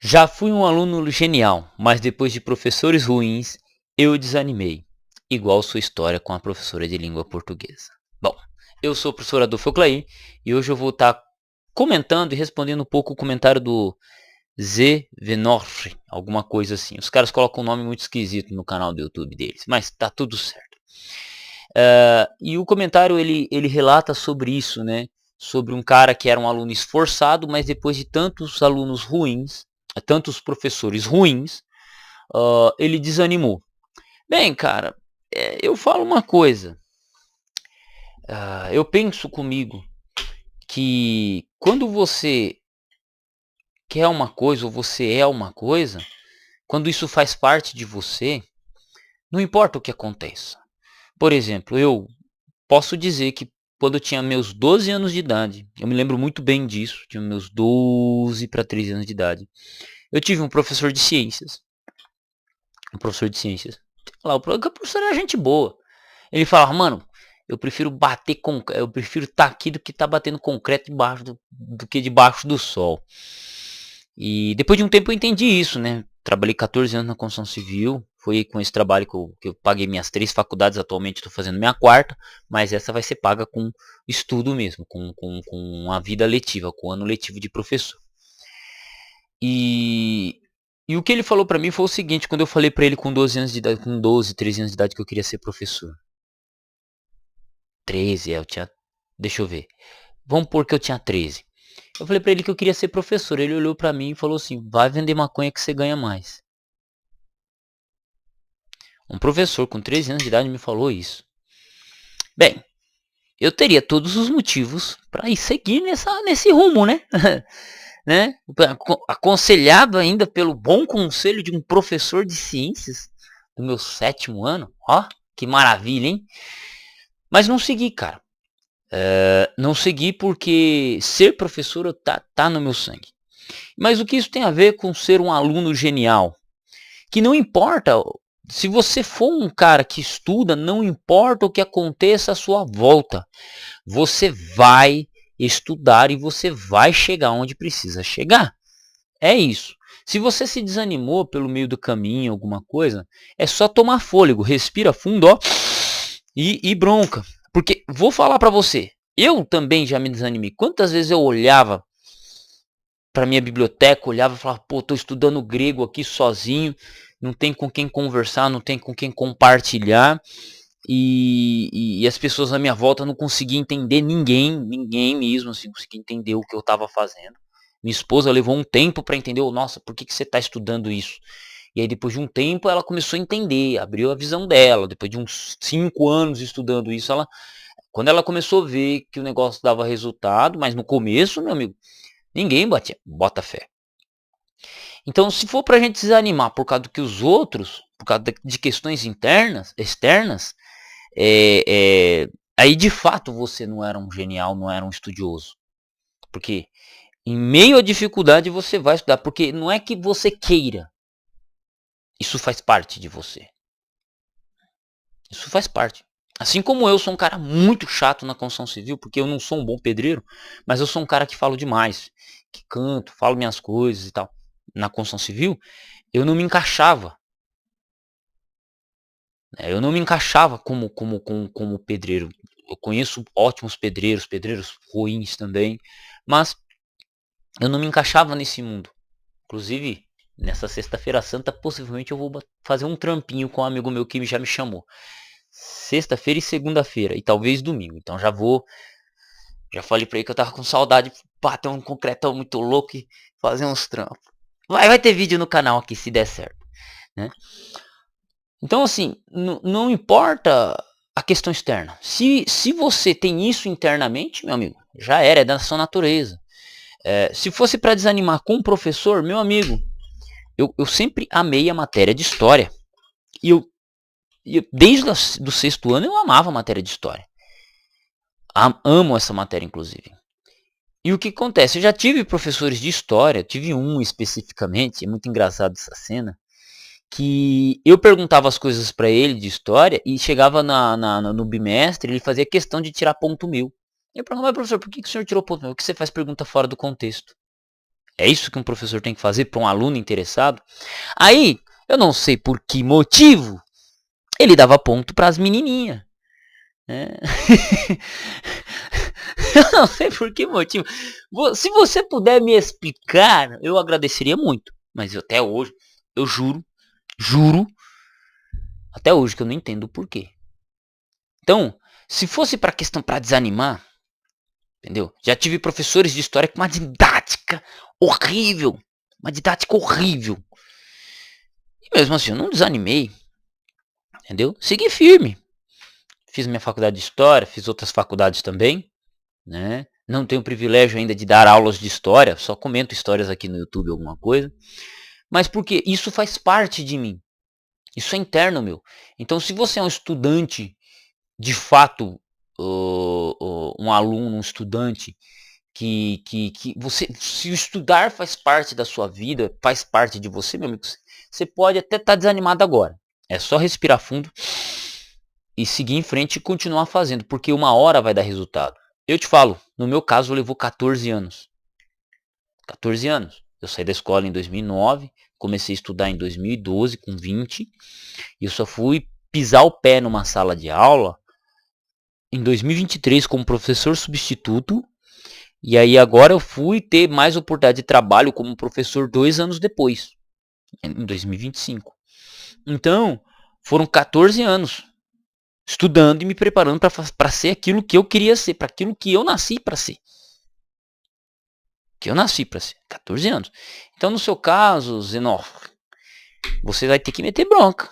Já fui um aluno genial, mas depois de professores ruins, eu desanimei. Igual sua história com a professora de língua portuguesa. Bom, eu sou o professor Adolfo Clay e hoje eu vou estar comentando e respondendo um pouco o comentário do Z Venorre, alguma coisa assim. Os caras colocam um nome muito esquisito no canal do YouTube deles, mas tá tudo certo. E o comentário ele relata sobre isso, né? Sobre um cara que era um aluno esforçado, mas depois de tantos alunos ruins, tantos professores ruins, ele desanimou. Bem, cara, eu falo uma coisa. Eu penso comigo que quando você quer uma coisa ou você é uma coisa, quando isso faz parte de você, não importa o que aconteça. Por exemplo, eu posso dizer que quando eu tinha meus 12 anos de idade, eu me lembro muito bem disso, tinha meus 12 para 13 anos de idade, eu tive um professor de ciências. Um professor de ciências. Lá, o professor era gente boa. Ele falava, mano, eu prefiro estar aqui do que estar batendo concreto do que debaixo do sol. E depois de um tempo eu entendi isso, né? Trabalhei 14 anos na construção civil. Foi com esse trabalho que eu paguei minhas 3 faculdades. Atualmente estou fazendo minha quarta. Mas essa vai ser paga com estudo mesmo. Com a vida letiva. Com o ano letivo de professor. E, e o que ele falou pra mim foi o seguinte. Quando eu falei pra ele com 12 anos de idade. Com 12, 13 anos de idade que eu queria ser professor. 13, eu tinha... Deixa eu ver. Vamos pôr que eu tinha 13. Eu falei pra ele que eu queria ser professor. Ele olhou pra mim e falou assim: vai vender maconha que você ganha mais. Um professor com 13 anos de idade me falou isso. Bem, eu teria todos os motivos para ir seguir nesse rumo, né? Né? Aconselhado ainda pelo bom conselho de um professor de ciências do meu 7º ano. Ó, que maravilha, hein? Mas não segui, cara. Não segui porque ser professor tá no meu sangue. Mas o que isso tem a ver com ser um aluno genial? Que não importa, se você for um cara que estuda, não importa o que aconteça à sua volta, você vai estudar e você vai chegar onde precisa chegar. É isso. Se você se desanimou pelo meio do caminho, alguma coisa, é só tomar fôlego, respira fundo, ó, e bronca. Porque vou falar pra você, eu também já me desanimei. Quantas vezes eu olhava pra minha biblioteca, olhava e falava, pô, tô estudando grego aqui sozinho, não tem com quem conversar, não tem com quem compartilhar, e as pessoas na minha volta não conseguiam entender ninguém mesmo, assim, conseguia entender o que eu estava fazendo. Minha esposa levou um tempo para entender, nossa, por que você está estudando isso? E aí depois de um tempo ela começou a entender, abriu a visão dela, depois de uns 5 anos estudando isso, quando ela começou a ver que o negócio dava resultado, mas no começo, meu amigo, ninguém bota fé. Então, se for pra gente desanimar por causa do que os outros, por causa de questões externas, aí de fato você não era um genial, não era um estudioso. Porque em meio à dificuldade você vai estudar, porque não é que você queira. Isso faz parte de você. Isso faz parte. Assim como eu sou um cara muito chato na construção civil, porque eu não sou um bom pedreiro, mas eu sou um cara que falo demais, que canto, falo minhas coisas e tal. Na construção civil, eu não me encaixava. Eu não me encaixava como pedreiro. Eu conheço ótimos pedreiros, pedreiros ruins também, mas eu não me encaixava nesse mundo. Inclusive, nessa sexta-feira santa, possivelmente eu vou fazer um trampinho com um amigo meu que já me chamou. Sexta-feira e segunda-feira, e talvez domingo. Então já falei pra ele que eu tava com saudade de bater um concretão muito louco e fazer uns trampos. Vai ter vídeo no canal aqui se der certo, né? Então, assim, não importa a questão externa. Se você tem isso internamente, meu amigo, já era, é da sua natureza. Se fosse para desanimar com o professor, meu amigo, eu sempre amei a matéria de história. E desde o 6º ano eu amava a matéria de história. Amo essa matéria, inclusive. E o que acontece? Eu já tive professores de história, tive um especificamente, é muito engraçado essa cena, que eu perguntava as coisas pra ele de história e chegava no bimestre, ele fazia questão de tirar ponto meu. Eu perguntava, mas professor, por que o senhor tirou ponto meu? Por que você faz pergunta fora do contexto? É isso que um professor tem que fazer para um aluno interessado? Aí, eu não sei por que motivo, ele dava ponto para as menininhas. Né? Eu não sei por que motivo. Se você puder me explicar, eu agradeceria muito. Mas até hoje, eu juro, até hoje que eu não entendo o porquê. Então, se fosse para questão para desanimar, entendeu? Já tive professores de história com uma didática horrível, E mesmo assim, eu não desanimei, entendeu? Segui firme. Fiz minha faculdade de história, fiz outras faculdades também, né? Não tenho o privilégio ainda de dar aulas de história, só comento histórias aqui no YouTube, alguma coisa. Mas porque isso faz parte de mim. Isso é interno meu. Então, se você é um estudante, de fato, um aluno, um estudante, que você, se o estudar faz parte da sua vida, faz parte de você, meu amigo, você pode até estar desanimado agora. É só respirar fundo e seguir em frente e continuar fazendo, porque uma hora vai dar resultado. Eu te falo, no meu caso levou 14 anos. 14 anos. Eu saí da escola em 2009, comecei a estudar em 2012 com 20, e eu só fui pisar o pé numa sala de aula em 2023 como professor substituto. E aí agora eu fui ter mais oportunidade de trabalho como professor 2 anos depois, em 2025. Então, foram 14 anos estudando e me preparando para ser aquilo que eu queria ser, para aquilo que eu nasci para ser. 14 anos. Então, no seu caso, Zenó, você vai ter que meter bronca,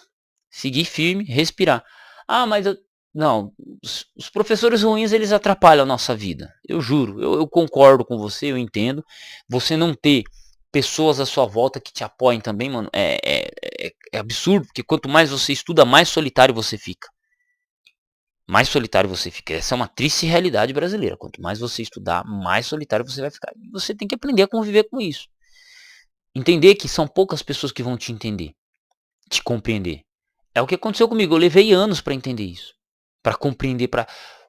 seguir firme, respirar. Ah, mas não, os professores ruins, eles atrapalham a nossa vida. Eu juro, eu concordo com você, eu entendo. Você não ter pessoas à sua volta que te apoiem também, mano, é absurdo, porque quanto mais você estuda, mais solitário você fica. Essa é uma triste realidade brasileira. Quanto mais você estudar, mais solitário você vai ficar. E você tem que aprender a conviver com isso. Entender que são poucas pessoas que vão te entender, te compreender. É o que aconteceu comigo. Eu levei anos para entender isso, para compreender,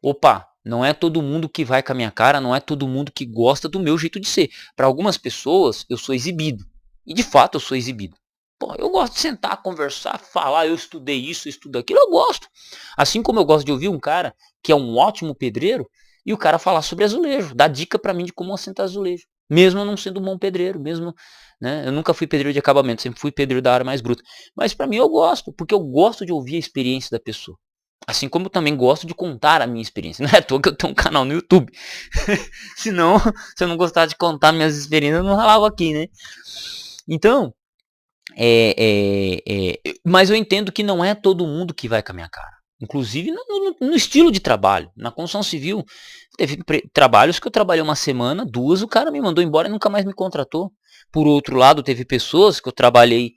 opa, não é todo mundo que vai com a minha cara, não é todo mundo que gosta do meu jeito de ser. Para algumas pessoas, eu sou exibido. E de fato eu sou exibido. Pô, eu gosto de sentar, conversar, falar, eu estudei isso, eu estudo aquilo, eu gosto. Assim como eu gosto de ouvir um cara que é um ótimo pedreiro e o cara falar sobre azulejo, dar dica para mim de como assentar azulejo. Mesmo eu não sendo um bom pedreiro, mesmo, né? Eu nunca fui pedreiro de acabamento, sempre fui pedreiro da área mais bruta. Mas para mim eu gosto, porque eu gosto de ouvir a experiência da pessoa. Assim como eu também gosto de contar a minha experiência. Não é à toa que eu tenho um canal no YouTube. Senão, se eu não gostasse de contar minhas experiências, eu não ralava aqui, né? Então, mas eu entendo que não é todo mundo que vai com a minha cara. Inclusive no estilo de trabalho. Na construção civil, teve trabalhos que eu trabalhei uma semana, 2, o cara me mandou embora e nunca mais me contratou. Por outro lado, teve pessoas que eu trabalhei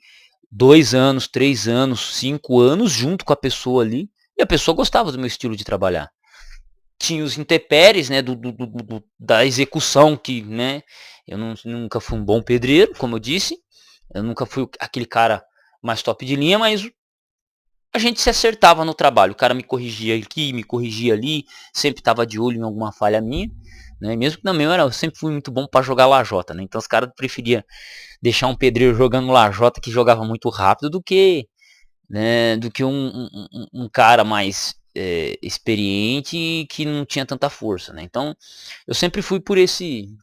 2 anos, 3 anos, 5 anos junto com a pessoa ali, e a pessoa gostava do meu estilo de trabalhar. Tinha os intempéries, né, da execução, que, né, eu nunca fui um bom pedreiro, como eu disse, eu nunca fui aquele cara mais top de linha, mas a gente se acertava no trabalho. O cara me corrigia aqui, me corrigia ali, sempre estava de olho em alguma falha minha, né? Mesmo que também eu sempre fui muito bom para jogar lajota, né? Então os caras preferiam deixar um pedreiro jogando lajota que jogava muito rápido do que, né, um cara mais experiente que não tinha tanta força, né? Então eu sempre fui por esse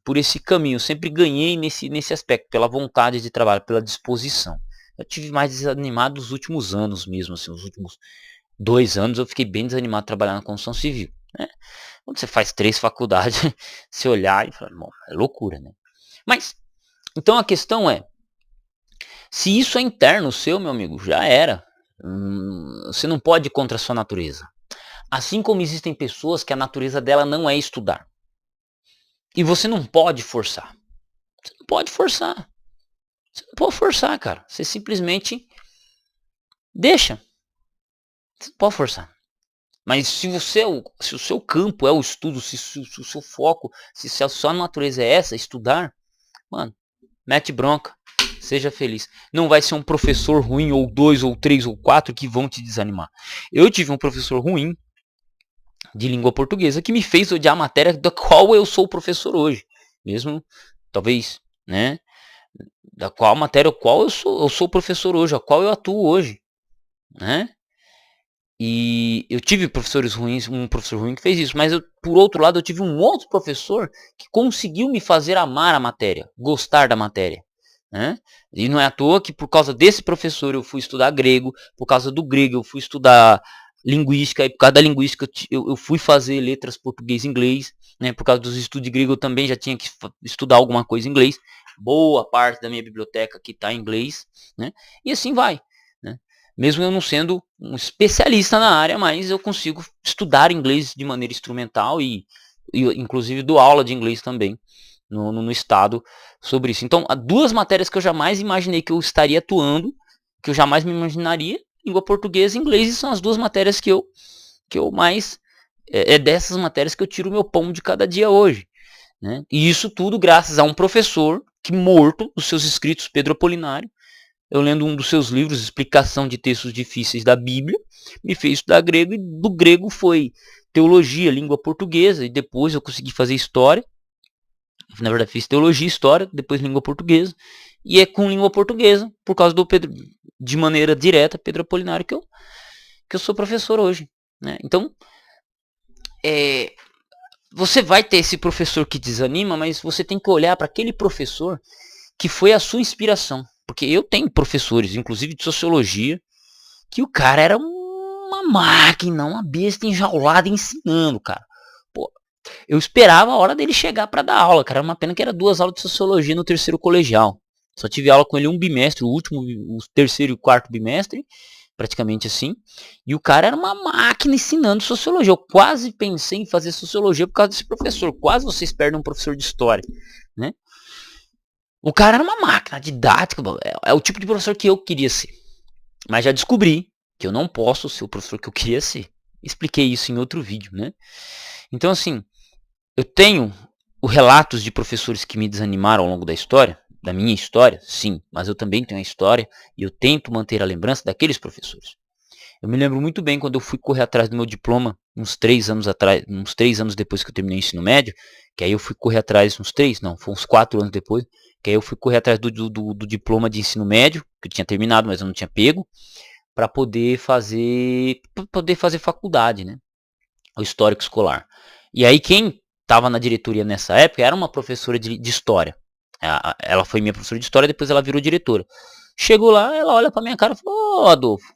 caminho, eu sempre ganhei nesse aspecto, pela vontade de trabalho, pela disposição. Eu tive mais desanimado nos últimos anos mesmo, assim, os últimos 2 anos eu fiquei bem desanimado de trabalhar na construção civil, né? Quando você faz 3 faculdades, você olhar e falar, bom, é loucura, né? Mas, então a questão é, se isso é interno seu, meu amigo, já era. Você não pode ir contra a sua natureza. Assim como existem pessoas que a natureza dela não é estudar. E você não pode forçar. Você não pode forçar. Você não pode forçar, cara. Você simplesmente deixa. Você não pode forçar. Mas se o seu campo é o estudo, se o seu foco, se a sua natureza é essa, estudar, mano, mete bronca. Seja feliz. Não vai ser um professor ruim, ou 2, ou 3, ou 4 que vão te desanimar. Eu tive um professor ruim de língua portuguesa que me fez odiar a matéria da qual eu sou professor hoje. Mesmo, talvez, né? Da qual matéria, a qual eu sou professor hoje, a qual eu atuo hoje, né? E eu tive professores ruins, um professor ruim que fez isso, mas por outro lado eu tive um outro professor que conseguiu me fazer amar a matéria, gostar da matéria, né? E não é à toa que por causa desse professor eu fui estudar grego, por causa do grego eu fui estudar linguística, e por causa da linguística eu fui fazer letras português e inglês, né? Por causa dos estudos de grego eu também já tinha que estudar alguma coisa em inglês. Boa parte da minha biblioteca aqui está em inglês, né? E assim vai, né? Mesmo eu não sendo um especialista na área, mas eu consigo estudar inglês de maneira instrumental e inclusive dou aula de inglês também no estado sobre isso. Então, há duas matérias que eu jamais imaginei que eu estaria atuando, que eu jamais me imaginaria, língua portuguesa e inglês, e são as duas matérias que eu mais... É dessas matérias que eu tiro o meu pão de cada dia hoje, né? E isso tudo graças a um professor que, morto, os seus escritos, Pedro Apolinário, eu lendo um dos seus livros, Explicação de Textos Difíceis da Bíblia, me fez estudar grego, e do grego foi teologia, língua portuguesa, e depois eu consegui fazer história. Na verdade, fiz teologia e história, depois língua portuguesa, e é com língua portuguesa, por causa do Pedro, de maneira direta, Pedro Apolinário, que eu sou professor hoje, né? Então, você vai ter esse professor que desanima, mas você tem que olhar para aquele professor que foi a sua inspiração. Porque eu tenho professores, inclusive de sociologia, que o cara era uma máquina, uma besta enjaulada ensinando, cara. Pô, eu esperava a hora dele chegar para dar aula, cara. Era uma pena que era 2 aulas de sociologia no terceiro colegial. Só tive aula com ele um bimestre, o último, o terceiro e o quarto bimestre, praticamente assim. E o cara era uma máquina ensinando sociologia. Eu quase pensei em fazer sociologia por causa desse professor. Quase vocês perdem um professor de história, né? O cara era uma máquina didática, é o tipo de professor que eu queria ser. Mas já descobri que eu não posso ser o professor que eu queria ser. Expliquei isso em outro vídeo, né? Então, assim, eu tenho os relatos de professores que me desanimaram ao longo da história, da minha história, sim, mas eu também tenho a história e eu tento manter a lembrança daqueles professores. Eu me lembro muito bem quando eu fui correr atrás do meu diploma, uns 3 anos atrás, uns 3 anos depois que eu terminei o ensino médio, que aí eu fui correr atrás, uns 3, não, foi uns 4 anos depois, que aí eu fui correr atrás do diploma de ensino médio, que eu tinha terminado, mas eu não tinha pego, para poder fazer faculdade, né? O histórico escolar. E aí quem estava na diretoria nessa época era uma professora de história. Ela foi minha professora de história, depois ela virou diretora. Chegou lá, ela olha pra minha cara e falou: "Ô, Adolfo,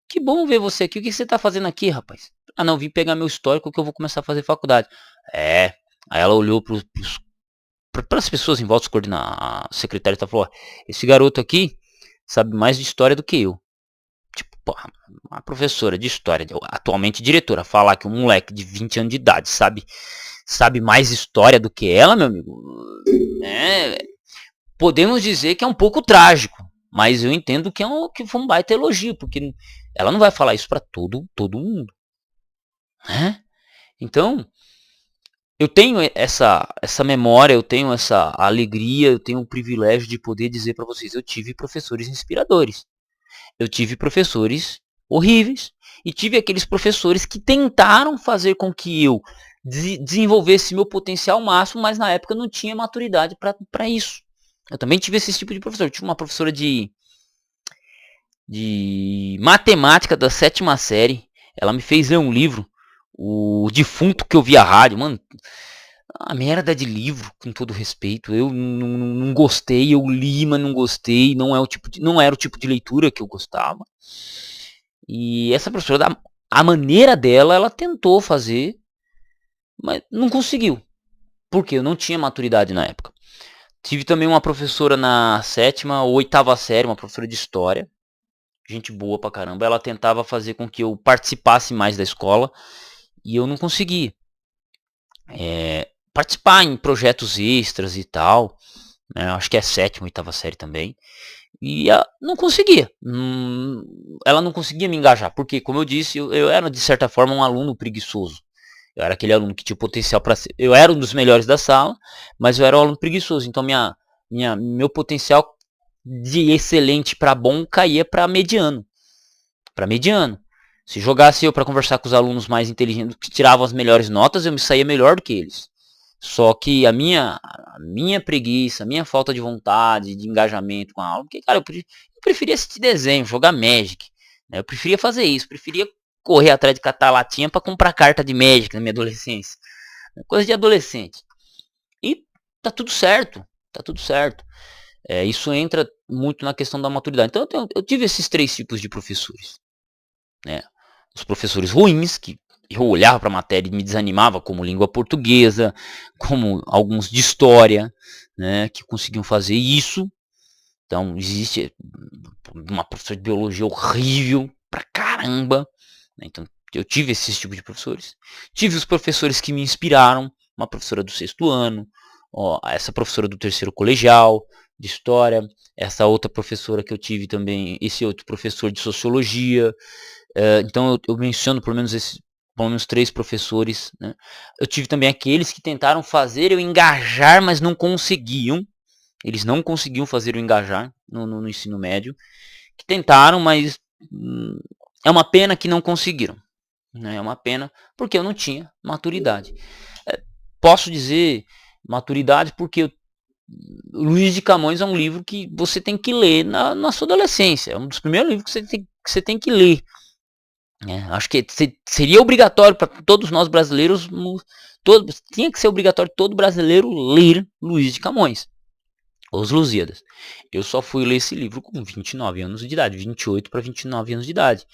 que bom ver você aqui. O que você tá fazendo aqui, rapaz?" "Ah, não, vim pegar meu histórico que eu vou começar a fazer faculdade." É. Aí ela olhou para as pessoas em volta, a secretária, e falou: "Esse garoto aqui sabe mais de história do que eu." Tipo, porra, uma professora de história, atualmente diretora, falar que um moleque de 20 anos de idade sabe mais história do que ela, meu amigo, podemos dizer que é um pouco trágico, mas eu entendo que foi um baita elogio, porque ela não vai falar isso para todo mundo, né? Então, eu tenho essa memória, eu tenho essa alegria, eu tenho o privilégio de poder dizer para vocês, eu tive professores inspiradores. Eu tive professores horríveis e tive aqueles professores que tentaram fazer com que eu desenvolvesse meu potencial máximo, mas na época eu não tinha maturidade para isso. Eu também tive esse tipo de professor. Eu tive uma professora de matemática da 7ª série. Ela me fez ler um livro, O Defunto que Ouvia Rádio. Mano, a merda de livro, com todo respeito. Eu não gostei, eu li, mas não gostei. Não era o tipo de leitura que eu gostava. E essa professora, a maneira dela, ela tentou fazer, mas não conseguiu. Porque eu não tinha maturidade na época. Tive também uma professora na 7ª ou 8ª série, uma professora de história. Gente boa pra caramba. Ela tentava fazer com que eu participasse mais da escola. E eu não conseguia. Participar em projetos extras e tal. Acho que é 7ª, 8ª série também. E não conseguia. Ela não conseguia me engajar. Porque, como eu disse, eu era de certa forma um aluno preguiçoso. Eu era aquele aluno que tinha potencial para ser. Eu era um dos melhores da sala, mas eu era um aluno preguiçoso. Então meu potencial de excelente para bom caía para mediano. Se jogasse eu para conversar com os alunos mais inteligentes, que tiravam as melhores notas, eu me saía melhor do que eles. Só que a minha preguiça, a minha falta de vontade, de engajamento com a aula, porque, cara, eu preferia assistir desenho, jogar Magic, né? Eu preferia fazer isso, eu preferia correr atrás de catar latinha para comprar carta de Magic na minha adolescência. Coisa de adolescente. E tá tudo certo, tá tudo certo. Isso entra muito na questão da maturidade. Então eu tive esses 3 tipos de professores, né? Os professores ruins, que eu olhava para a matéria e me desanimava, como língua portuguesa, como alguns de história, né, que conseguiam fazer isso. Então existe uma professora de biologia horrível pra caramba, né? Então eu tive esses tipos de professores. Tive os professores que me inspiraram, uma professora do 6º ano, essa professora do 3º colegial de história, essa outra professora que eu tive também, esse outro professor de sociologia. Então eu menciono pelo menos 3 professores, né? Eu tive também aqueles que tentaram fazer eu engajar, mas não conseguiam. Eles não conseguiam fazer eu engajar no ensino médio. Que tentaram, mas é uma pena que não conseguiram, né? É uma pena porque eu não tinha maturidade. Posso dizer maturidade porque Luiz de Camões é um livro que você tem que ler na sua adolescência. É um dos primeiros livros que você tem que ler. Acho que seria obrigatório para todos nós brasileiros, tinha que ser obrigatório todo brasileiro ler Luiz de Camões, Os Lusíadas. Eu só fui ler esse livro com 29 anos de idade, 28 para 29 anos de idade.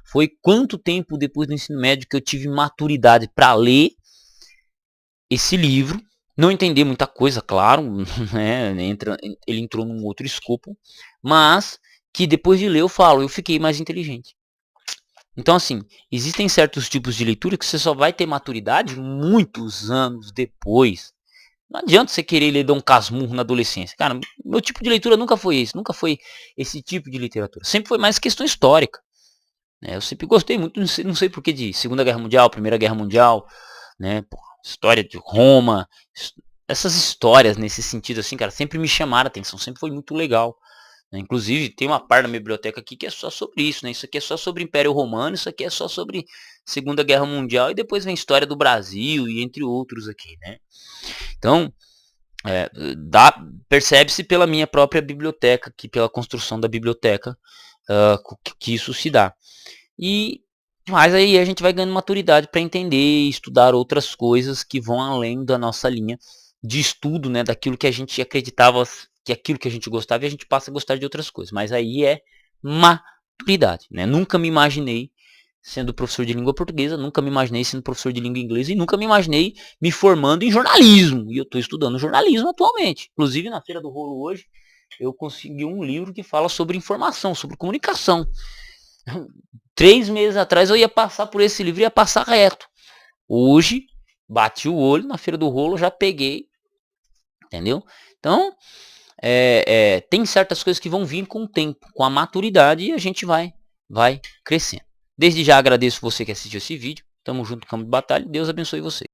Foi quanto tempo depois do ensino médio que eu tive maturidade para ler esse livro, não entender muita coisa, claro, né? Ele entrou num outro escopo, mas que depois de ler eu fiquei mais inteligente. Então, assim, existem certos tipos de leitura que você só vai ter maturidade muitos anos depois. Não adianta você querer ler Dom Casmurro na adolescência. Cara, meu tipo de leitura nunca foi esse. Nunca foi esse tipo de literatura. Sempre foi mais questão histórica. Eu sempre gostei muito, não sei porquê, de Segunda Guerra Mundial, Primeira Guerra Mundial, né? História de Roma. Essas histórias nesse sentido, assim, cara, sempre me chamaram a atenção. Sempre foi muito legal. Inclusive, tem uma parte da minha biblioteca aqui que é só sobre isso, né? Isso aqui é só sobre Império Romano, isso aqui é só sobre Segunda Guerra Mundial, e depois vem história do Brasil, e entre outros aqui, né? Então, percebe-se pela minha própria biblioteca, pela construção da biblioteca, que isso se dá. Mas aí a gente vai ganhando maturidade para entender e estudar outras coisas que vão além da nossa linha de estudo, né? Daquilo que a gente acreditava que aquilo que a gente gostava, e a gente passa a gostar de outras coisas. Mas aí é maturidade, né? Nunca me imaginei sendo professor de língua portuguesa, nunca me imaginei sendo professor de língua inglesa e nunca me imaginei me formando em jornalismo. E eu estou estudando jornalismo atualmente. Inclusive, na Feira do Rolo hoje, eu consegui um livro que fala sobre informação, sobre comunicação. 3 meses atrás eu ia passar por esse livro e ia passar reto. Hoje, bati o olho na Feira do Rolo, já peguei. Entendeu? Então, tem certas coisas que vão vir com o tempo, com a maturidade, e a gente vai crescendo. Desde já agradeço você que assistiu esse vídeo. Tamo junto no campo de batalha. Deus abençoe você.